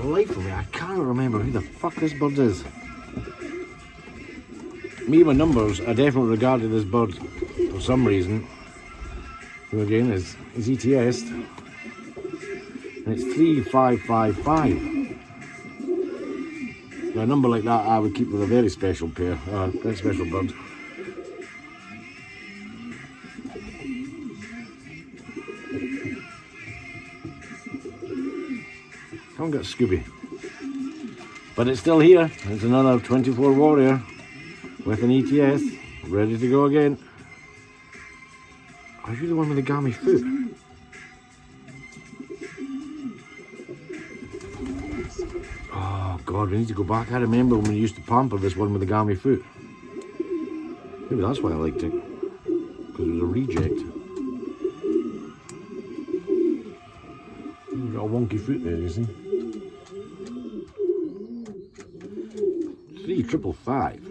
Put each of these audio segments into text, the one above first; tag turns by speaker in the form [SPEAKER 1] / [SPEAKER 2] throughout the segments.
[SPEAKER 1] life of me, I can't remember who the fuck this bird is. Me, my numbers, I definitely regarded this bird for some reason, who again is ETS, and it's 3555. Now, a number like that I would keep with a very special pair, very special bird. Haven't got Scooby, but it's still here. It's another 24 warrior with an ETS, ready to go again. Are you the one with the gammy foot? Oh God, we need to go back. I remember when we used to pamper this one with the gammy foot. Maybe that's why I liked it, because it was a reject. You've got a wonky foot there, you see. 3555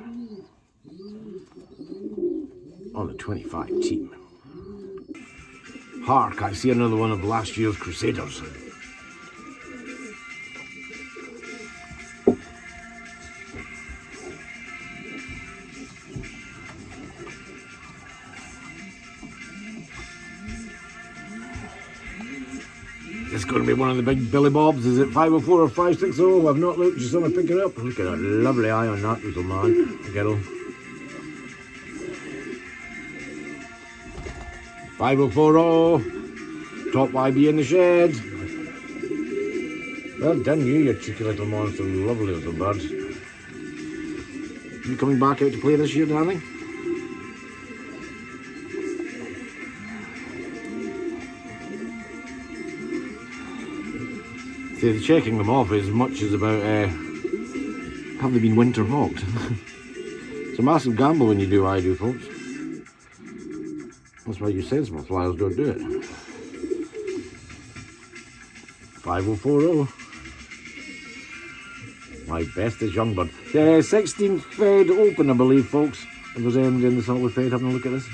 [SPEAKER 1] on the 25 team. Hark, I see another one of last year's Crusaders. Is this going to be one of the big Billy Bobs? Is it 504 or 560? I've not looked, just want to pick it up. Look at that lovely eye on that little man, girl. 5040, top YB in the shed. Well done you cheeky little monster, lovely little bird. You coming back out to play this year, darling? See, the checking them off as much as about have they been winter hawked? It's a massive gamble when you do what I do, folks. That's why you sensible flyers don't do it. 5040. My bestest young bird. 16 fed open, I believe, folks. If there's anyone in the salt with fed, having a look at this.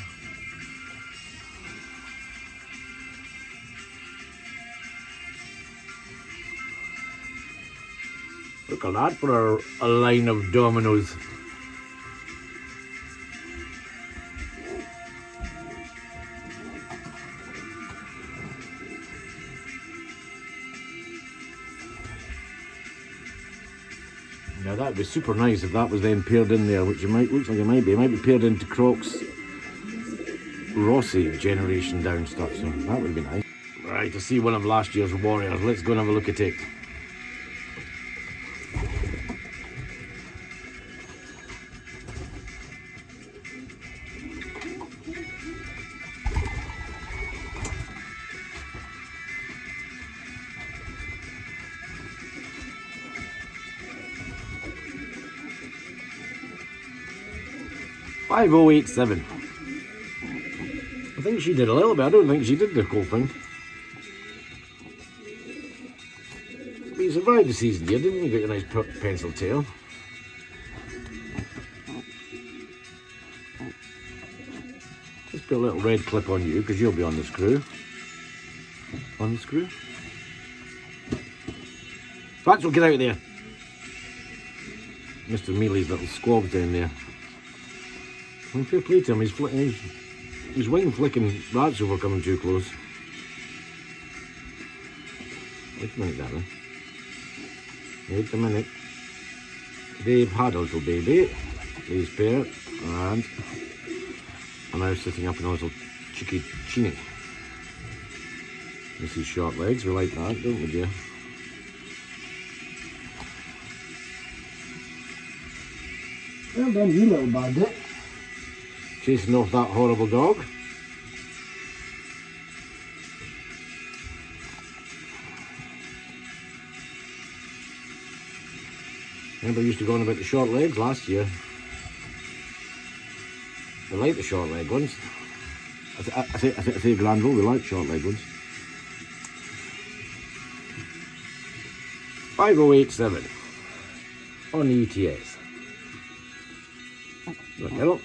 [SPEAKER 1] Look at that for a line of dominoes. Now that'd be super nice if that was then paired in there, which it might looks like it might be. It might be paired into Croc's Rossi generation down stuff, so that would be nice. Right, to see one of last year's warriors. Let's go and have a look at it. $5087. I think she did a little bit. I don't think she did the whole thing. But you survived the season here, didn't you? You got your nice pencil tail. Just put a little red clip on you because you'll be on the screw. On the screw. Fax will get out of there. Mr. Mealy's little squab's down there. When fair play to him, he's wing flicking rats over coming too close. Wait a minute, darling. Wait a minute. They've had a little baby, these pair, and are now sitting up in a little cheeky chini. This is short legs, we like that, don't we, dear? Well done, you little bandit. Chasing off that horrible dog. Remember, I used to go on about the short legs last year. I like the short leg ones. I say Granville, we like short leg ones. 5087 on the ETS. Look, hello.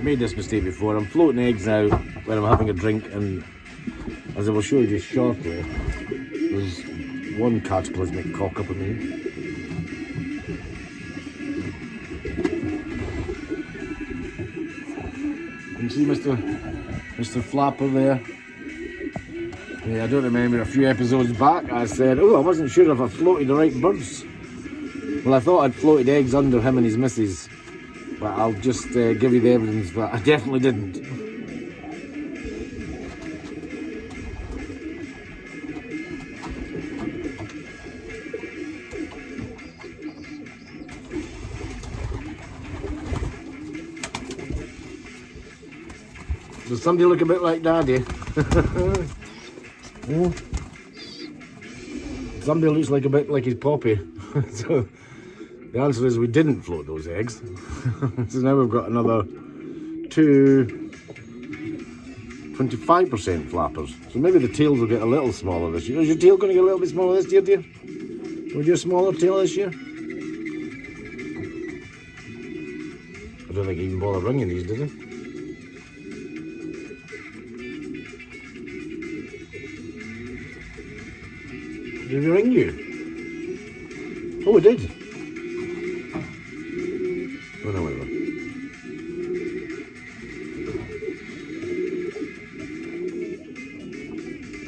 [SPEAKER 1] made this mistake before. I'm floating eggs now when I'm having a drink, and as I will show you just shortly, there's one cataclysmic cock up in me. You see Mr. Flapper there? Yeah, I don't remember, a few episodes back I said, oh, I wasn't sure if I floated the right birds. Well, I thought I'd floated eggs under him and his missus, but I'll just give you the evidence that I definitely didn't. Does somebody look a bit like Daddy? Yeah. Somebody looks like a bit like his poppy. So the answer is we didn't float those eggs. So now we've got another 2 25% flappers. So maybe the tails will get a little smaller this year. Is your tail going to get a little bit smaller this year, dear? Will you do a smaller tail this year? I don't think he even bother ringing these, did he? Did we ring you? Oh, we did. Oh, no, whatever.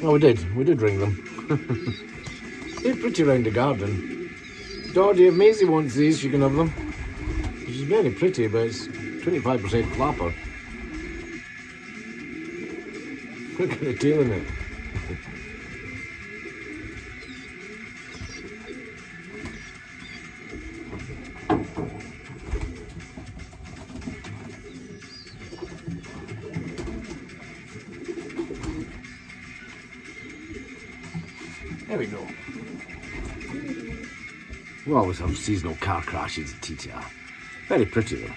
[SPEAKER 1] Oh, we did. We did ring them. They're pretty round the garden. Doddy, if Maisie wants these, she can have them. She's very pretty, but it's 25% flapper. Look at the tail in it. There we go. We always have seasonal car crashes at TTR. Very pretty though.